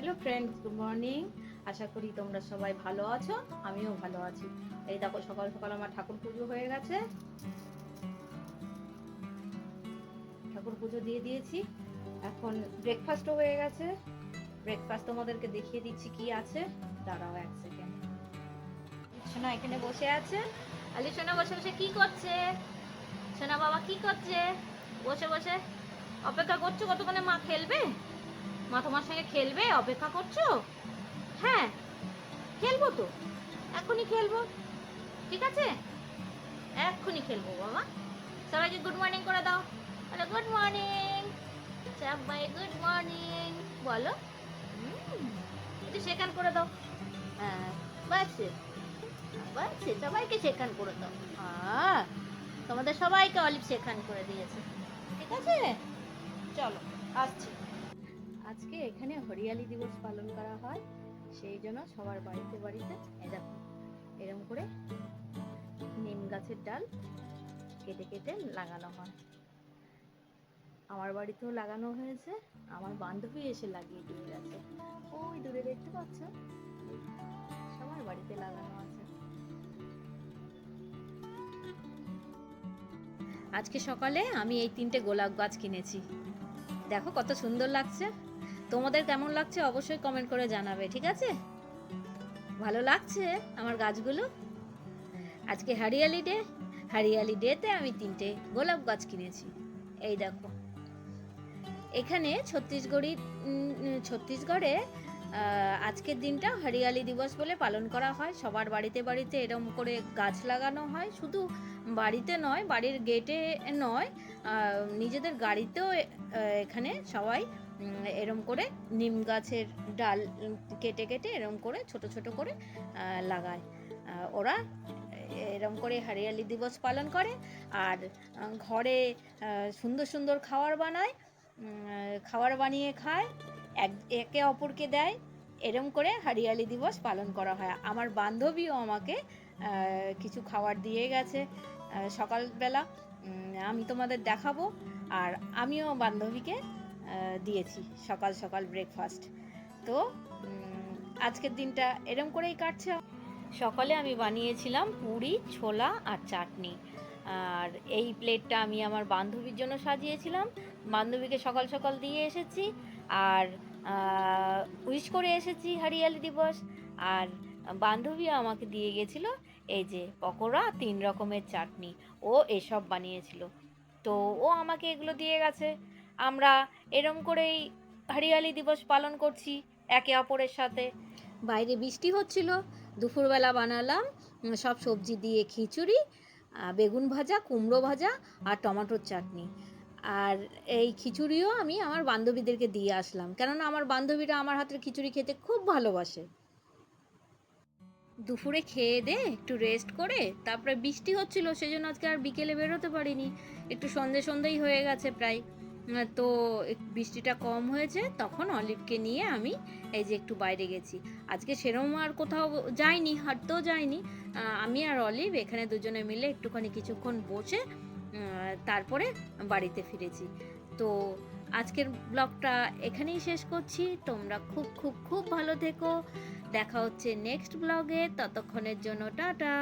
Hello friends, good morning. আশা করি তোমরা সবাই ভালো আছো, আমিও ভালো আছি। এই দেখো, সকাল সকাল আমার ঠাকুর পুজো হয়ে গেছে। ঠাকুর পুজো দিয়ে দিয়েছি। এখন ব্রেকফাস্টও হয়ে গেছে। ব্রেকফাস্ট তোমাদেরকে দেখিয়ে দিচ্ছি কি আছে। দাঁড়াও এক সেকেন্ড। সোনা এখানে বসে আছে। আলি সোনা বসে বসে কি করছে? সোনা বাবা কি করছে? বসে বসে অপেক্ষা করছো কতক্ষণে মা খেলবে? মা তোমার সঙ্গে খেলবে? অপেক্ষা করছো? হ্যাঁ, খেলবো তো, এখনই খেলবো। ঠিক আছে, এক্ষুনি খেলবো বাবা। সবাইকে গুড মর্নিং করে দাও। বলো গুড মর্নিং সবাই, গুড মর্নিং বলো। একটু শেখান করে দাও। হ্যাঁ, বাসে বাসে, সবাইকে শেখান করে দাও। তোমাদের সবাইকে অলিভ শেখান করে দিয়েছে। ঠিক আছে, চলো আসছি। আজকে এখানে হরিয়ালি দিবস পালন করা হয়, সেই জন্য সবার বাড়িতে বাড়িতে দেখো এরকম করে নিম গাছের ডাল কেটে কেটে লাগানো হয়। আমার বাড়িতেও লাগানো হয়েছে, আমার বান্ধবী এসে লাগিয়ে দিয়ে গেছে। ওই দূরে দেখতে পাচ্ছ, সবার বাড়িতে লাগানো আছে। আজকে সকালে আমি এই 3টে গোলাপ গাছ কিনেছি। দেখো কত সুন্দর লাগছে। তোমাদের কেমন লাগছে অবশ্যই কমেন্ট করে জানাবে, ঠিক আছে? ভালো লাগছে আমার গাছগুলো। আজকে হরিয়ালি ডেতে আমি 3টে গোলাপ গাছ কিনেছি। এই দেখো, এখানে ছত্তিশগড়ে আজকের দিনটা হরিয়ালি দিবস বলে পালন করা হয়। সবার বাড়িতে বাড়িতে এরম করে গাছ লাগানো হয়। শুধু বাড়িতে নয়, বাড়ির গেটে নয়, নিজেদের গাড়িতেও এখানে সবাই এরম করে নিম গাছের ডাল কেটে কেটে এরম করে ছোট ছোট করে লাগায়। ওরা এরম করে হরিয়ালি দিবস পালন করে। আর ঘরে সুন্দর সুন্দর খাবার বানায়, খাবার বানিয়ে খায়, একে অপরকে দেয়। এরম করে হরিয়ালি দিবস পালন করা হয়। আমার বান্ধবীও আমাকে কিছু খাবার দিয়ে গেছে সকালবেলা। আমি তোমাদের দেখাবো। আর আমিও বান্ধবীকে দিয়েছি সকাল সকাল ব্রেকফাস্ট। তো আজকের দিনটা এরম করেই কাটছে। সকালে আমি বানিয়েছিলাম পুরি, ছোলা আর চাটনি। আর এই প্লেটটা আমি আমার বান্ধবীর জন্য সাজিয়েছিলাম। বান্ধবীকে সকাল সকাল দিয়ে এসেছি আর উইশ করে এসেছি হরিয়ালি দিবস। আর বান্ধবী আমাকে দিয়ে গেছিল এই যে পকোড়া, 3 রকমের চাটনি। ও এসব বানিয়েছিল, তো ও আমাকে এগুলো দিয়ে গেছে। আমরা এরম করেই হরিয়ালি দিবস পালন করছি একে অপরের সাথে। বাইরে বৃষ্টি হচ্ছিল। দুপুরবেলা বানালাম সব সবজি দিয়ে খিচুড়ি, বেগুন ভাজা, কুমড়ো ভাজা আর টমেটোর চাটনি। আর এই খিচুড়িও আমি আমার বান্ধবীদেরকে দিয়ে আসলাম, কেননা আমার বান্ধবীরা আমার হাতের খিচুড়ি খেতে খুব ভালোবাসে। দুপুরে খেয়ে দিয়ে একটু রেস্ট করে তারপরে বৃষ্টি হচ্ছিল, সেজন্য আজকে আর বিকেলে বেরোতে পারিনি। একটু সন্ধেই হয়ে গেছে প্রায়। তো বৃষ্টিটা কম হয়েছে, তখন অলিভকে নিয়ে আমি এই যে একটু বাইরে গেছি। আজকে সেরকম আর কোথাও যাইনি, হাঁটতেও যাইনি। আমি আর অলিভ এখানে দুজনে মিলে একটুখানি কিছুক্ষণ বসে তারপরে বাড়িতে ফিরেছি। তো আজকের ব্লগটা এখানেই শেষ করছি। তোমরা খুব খুব খুব ভালো থেকো। দেখা হচ্ছে নেক্সট ব্লগে। ততক্ষণের জন্য টাটা।